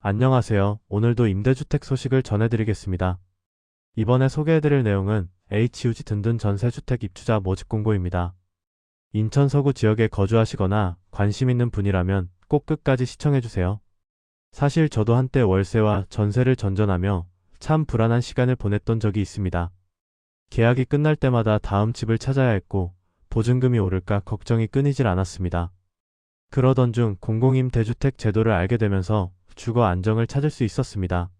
안녕하세요. 오늘도 임대주택 소식을 전해드리겠습니다. 이번에 소개해드릴 내용은 HUG 든든 전세주택 입주자 모집 공고입니다. 인천 서구 지역에 거주하시거나 관심 있는 분이라면 꼭 끝까지 시청해주세요. 사실 저도 한때 월세와 전세를 전전하며 참 불안한 시간을 보냈던 적이 있습니다. 계약이 끝날 때마다 다음 집을 찾아야 했고 보증금이 오를까 걱정이 끊이질 않았습니다. 그러던 중 공공임대주택 제도를 알게 되면서 주거 안정을 찾을 수 있었습니다.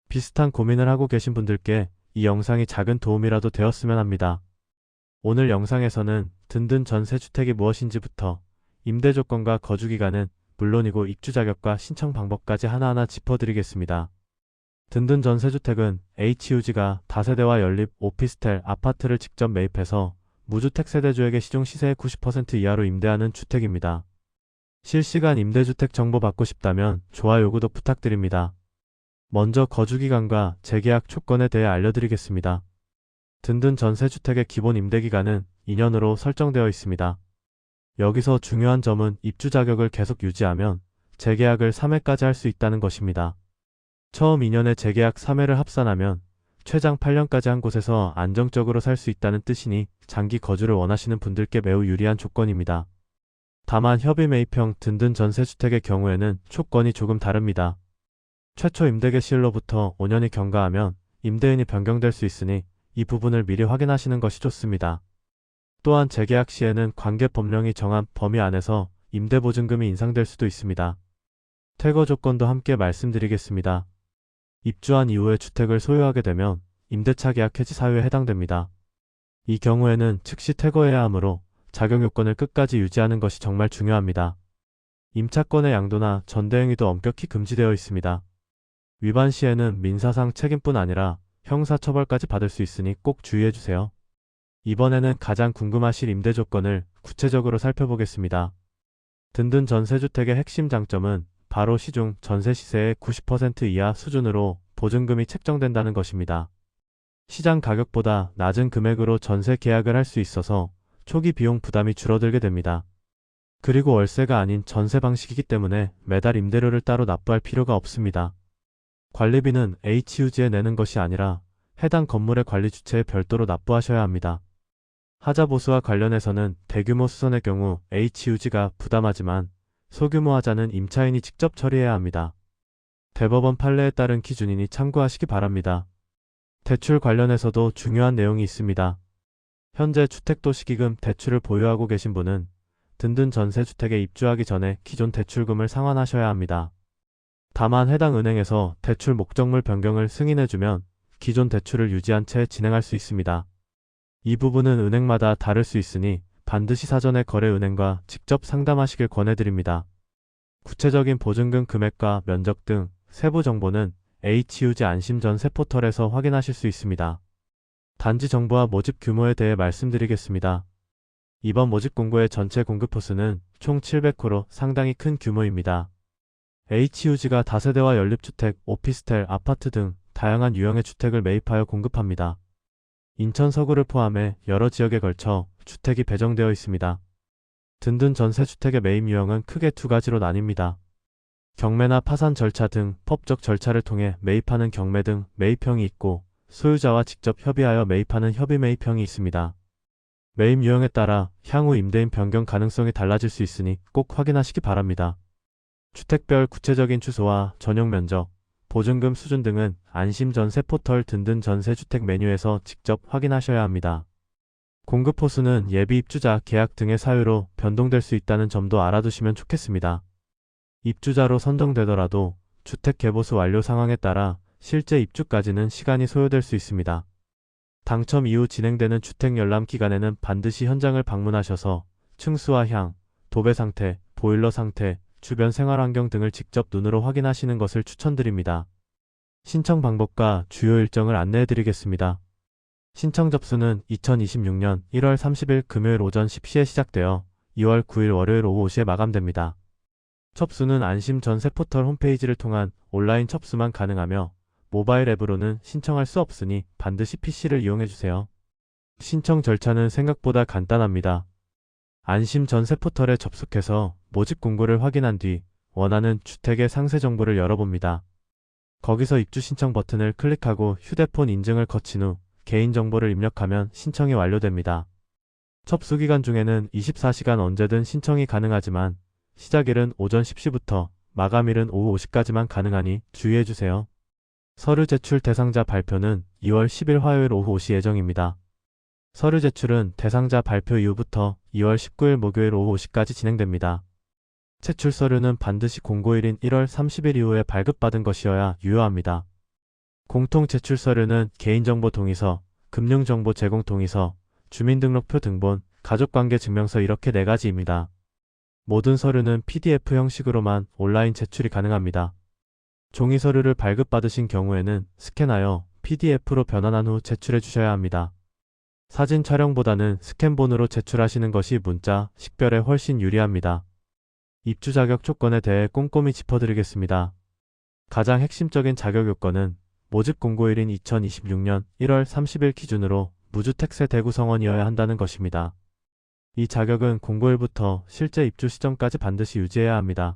비슷한 고민을 하고 계신 분들께 이 영상이 작은 도움이라도 되었으면 합니다. 오늘 영상에서는 든든 전세주택이 무엇인지부터 임대 조건과 거주 기간은 물론이고 입주 자격과 신청 방법까지 하나하나 짚어드리겠습니다. 든든 전세주택은 HUG가 다세대와 연립, 오피스텔, 아파트를 직접 매입해서 무주택 세대주에게 시중 시세의 90% 이하로 임대하는 주택입니다. 실시간 임대주택 정보 받고 싶다면 좋아요, 구독 부탁드립니다. 먼저 거주기간과 재계약 조건에 대해 알려드리겠습니다. 든든 전세주택의 기본 임대기간은 2년으로 설정되어 있습니다. 여기서 중요한 점은 입주 자격을 계속 유지하면 재계약을 3회까지 할 수 있다는 것입니다. 처음 2년에 재계약 3회를 합산하면 최장 8년까지 한 곳에서 안정적으로 살 수 있다는 뜻이니 장기 거주를 원하시는 분들께 매우 유리한 조건입니다. 다만 협의 매입형 든든 전세주택의 경우에는 조건이 조금 다릅니다. 최초 임대계 시일로부터 5년이 경과하면 임대인이 변경될 수 있으니 이 부분을 미리 확인하시는 것이 좋습니다. 또한 재계약 시에는 관계법령이 정한 범위 안에서 임대보증금이 인상될 수도 있습니다. 퇴거 조건도 함께 말씀드리겠습니다. 입주한 이후에 주택을 소유하게 되면 임대차 계약 해지 사유에 해당됩니다. 이 경우에는 즉시 퇴거해야 하므로 자격 요건을 끝까지 유지하는 것이 정말 중요합니다. 임차권의 양도나 전대행위도 엄격히 금지되어 있습니다. 위반 시에는 민사상 책임뿐 아니라 형사처벌까지 받을 수 있으니 꼭 주의해주세요. 이번에는 가장 궁금하실 임대 조건을 구체적으로 살펴보겠습니다. 든든 전세주택의 핵심 장점은 바로 시중 전세 시세의 90% 이하 수준으로 보증금이 책정된다는 것입니다. 시장 가격보다 낮은 금액으로 전세 계약을 할 수 있어서 초기 비용 부담이 줄어들게 됩니다. 그리고 월세가 아닌 전세 방식이기 때문에 매달 임대료를 따로 납부할 필요가 없습니다. 관리비는 HUG에 내는 것이 아니라 해당 건물의 관리 주체에 별도로 납부하셔야 합니다. 하자 보수와 관련해서는 대규모 수선의 경우 HUG가 부담하지만 소규모 하자는 임차인이 직접 처리해야 합니다. 대법원 판례에 따른 기준이니 참고하시기 바랍니다. 대출 관련해서도 중요한 내용이 있습니다. 현재 주택도시기금 대출을 보유하고 계신 분은 든든 전세주택에 입주하기 전에 기존 대출금을 상환하셔야 합니다. 다만 해당 은행에서 대출 목적물 변경을 승인해주면 기존 대출을 유지한 채 진행할 수 있습니다. 이 부분은 은행마다 다를 수 있으니 반드시 사전에 거래은행과 직접 상담하시길 권해드립니다. 구체적인 보증금 금액과 면적 등 세부 정보는 HUG 안심전세 포털에서 확인하실 수 있습니다. 단지 정보와 모집 규모에 대해 말씀드리겠습니다. 이번 모집 공고의 전체 공급 호수는 총 700호로 상당히 큰 규모입니다. HUG가 다세대와 연립주택, 오피스텔, 아파트 등 다양한 유형의 주택을 매입하여 공급합니다. 인천 서구를 포함해 여러 지역에 걸쳐 주택이 배정되어 있습니다. 든든 전세주택의 매입 유형은 크게 두 가지로 나뉩니다. 경매나 파산 절차 등 법적 절차를 통해 매입하는 경매 등 매입형이 있고 소유자와 직접 협의하여 매입하는 협의 매입형이 있습니다. 매입 유형에 따라 향후 임대인 변경 가능성이 달라질 수 있으니 꼭 확인하시기 바랍니다. 주택별 구체적인 주소와 전용 면적, 보증금 수준 등은 안심전세 포털 든든 전세주택 메뉴에서 직접 확인하셔야 합니다. 공급 호수는 예비 입주자 계약 등의 사유로 변동될 수 있다는 점도 알아두시면 좋겠습니다. 입주자로 선정되더라도 주택 개보수 완료 상황에 따라 실제 입주까지는 시간이 소요될 수 있습니다. 당첨 이후 진행되는 주택 열람 기간에는 반드시 현장을 방문하셔서 층수와 향, 도배 상태, 보일러 상태, 주변 생활환경 등을 직접 눈으로 확인하시는 것을 추천드립니다. 신청 방법과 주요 일정을 안내해드리겠습니다. 신청 접수는 2026년 1월 30일 금요일 오전 10시에 시작되어 2월 9일 월요일 오후 5시에 마감됩니다. 접수는 안심전세 포털 홈페이지를 통한 온라인 접수만 가능하며 모바일 앱으로는 신청할 수 없으니 반드시 PC를 이용해주세요. 신청 절차는 생각보다 간단합니다. 안심전세 포털에 접속해서 모집 공고를 확인한 뒤 원하는 주택의 상세 정보를 열어봅니다. 거기서 입주 신청 버튼을 클릭하고 휴대폰 인증을 거친 후 개인정보를 입력하면 신청이 완료됩니다. 접수 기간 중에는 24시간 언제든 신청이 가능하지만 시작일은 오전 10시부터 마감일은 오후 5시까지만 가능하니 주의해주세요. 서류 제출 대상자 발표는 2월 10일 화요일 오후 5시 예정입니다. 서류 제출은 대상자 발표 이후부터 2월 19일 목요일 오후 5시까지 진행됩니다. 제출 서류는 반드시 공고일인 1월 30일 이후에 발급받은 것이어야 유효합니다. 공통 제출 서류는 개인정보 동의서, 금융정보 제공 동의서, 주민등록표 등본, 가족관계 증명서 이렇게 4가지입니다. 모든 서류는 PDF 형식으로만 온라인 제출이 가능합니다. 종이 서류를 발급받으신 경우에는 스캔하여 PDF로 변환한 후 제출해 주셔야 합니다. 사진 촬영보다는 스캔본으로 제출하시는 것이 문자, 식별에 훨씬 유리합니다. 입주 자격 조건에 대해 꼼꼼히 짚어드리겠습니다. 가장 핵심적인 자격 요건은 모집 공고일인 2026년 1월 30일 기준으로 무주택 세대 구성원이어야 한다는 것입니다. 이 자격은 공고일부터 실제 입주 시점까지 반드시 유지해야 합니다.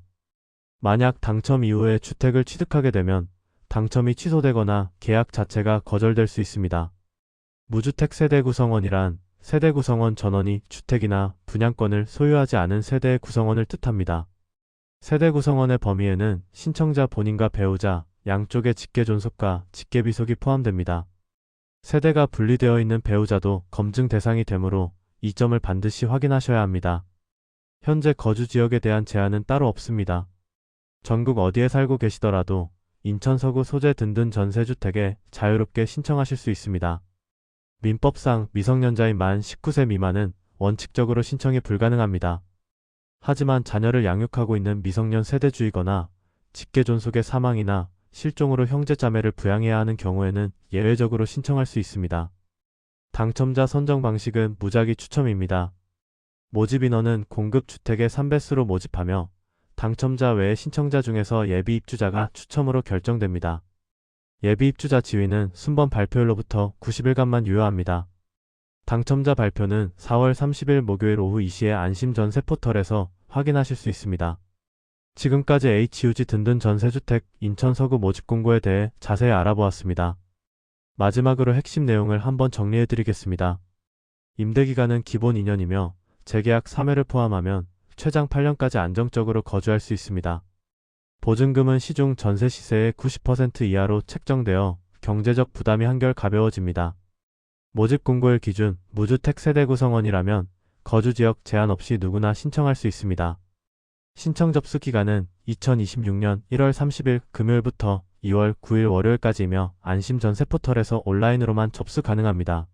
만약 당첨 이후에 주택을 취득하게 되면 당첨이 취소되거나 계약 자체가 거절될 수 있습니다. 무주택 세대 구성원이란 세대 구성원 전원이 주택이나 분양권을 소유하지 않은 세대의 구성원을 뜻합니다. 세대 구성원의 범위에는 신청자 본인과 배우자, 양쪽의 직계존속과 직계비속이 포함됩니다. 세대가 분리되어 있는 배우자도 검증 대상이 되므로 이 점을 반드시 확인하셔야 합니다. 현재 거주 지역에 대한 제한은 따로 없습니다. 전국 어디에 살고 계시더라도 인천 서구 소재 든든 전세주택에 자유롭게 신청하실 수 있습니다. 민법상 미성년자인 만 19세 미만은 원칙적으로 신청이 불가능합니다. 하지만 자녀를 양육하고 있는 미성년 세대주이거나 직계존속의 사망이나 실종으로 형제자매를 부양해야 하는 경우에는 예외적으로 신청할 수 있습니다. 당첨자 선정 방식은 무작위 추첨입니다. 모집 인원은 공급 주택의 3배수로 모집하며 당첨자 외의 신청자 중에서 예비 입주자가 추첨으로 결정됩니다. 예비 입주자 지위는 순번 발표일로부터 90일간만 유효합니다. 당첨자 발표는 4월 30일 목요일 오후 2시에 안심 전세 포털에서 확인하실 수 있습니다. 지금까지 HUG 든든 전세주택 인천 서구 모집 공고에 대해 자세히 알아보았습니다. 마지막으로 핵심 내용을 한번 정리해 드리겠습니다. 임대기간은 기본 2년이며 재계약 3회를 포함하면 최장 8년까지 안정적으로 거주할 수 있습니다. 보증금은 시중 전세 시세의 90% 이하로 책정되어 경제적 부담이 한결 가벼워집니다. 모집 공고일 기준 무주택 세대 구성원이라면 거주지역 제한 없이 누구나 신청할 수 있습니다. 신청 접수 기간은 2026년 1월 30일 금요일부터 2월 9일 월요일까지이며 안심 전세 포털에서 온라인으로만 접수 가능합니다.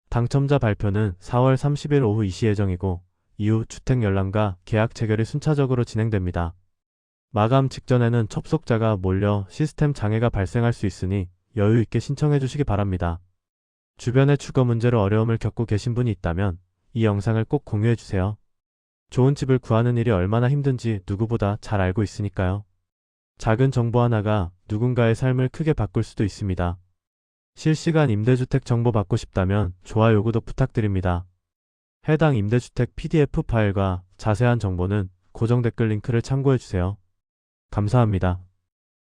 당첨자 발표는 4월 30일 오후 2시 예정이고 이후 주택 열람과 계약 체결이 순차적으로 진행됩니다. 마감 직전에는 접속자가 몰려 시스템 장애가 발생할 수 있으니 여유 있게 신청해 주시기 바랍니다. 주변에 주거 문제로 어려움을 겪고 계신 분이 있다면 이 영상을 꼭 공유해 주세요. 좋은 집을 구하는 일이 얼마나 힘든지 누구보다 잘 알고 있으니까요. 작은 정보 하나가 누군가의 삶을 크게 바꿀 수도 있습니다. 실시간 임대주택 정보 받고 싶다면 좋아요, 구독 부탁드립니다. 해당 임대주택 PDF 파일과 자세한 정보는 고정 댓글 링크를 참고해 주세요. 감사합니다.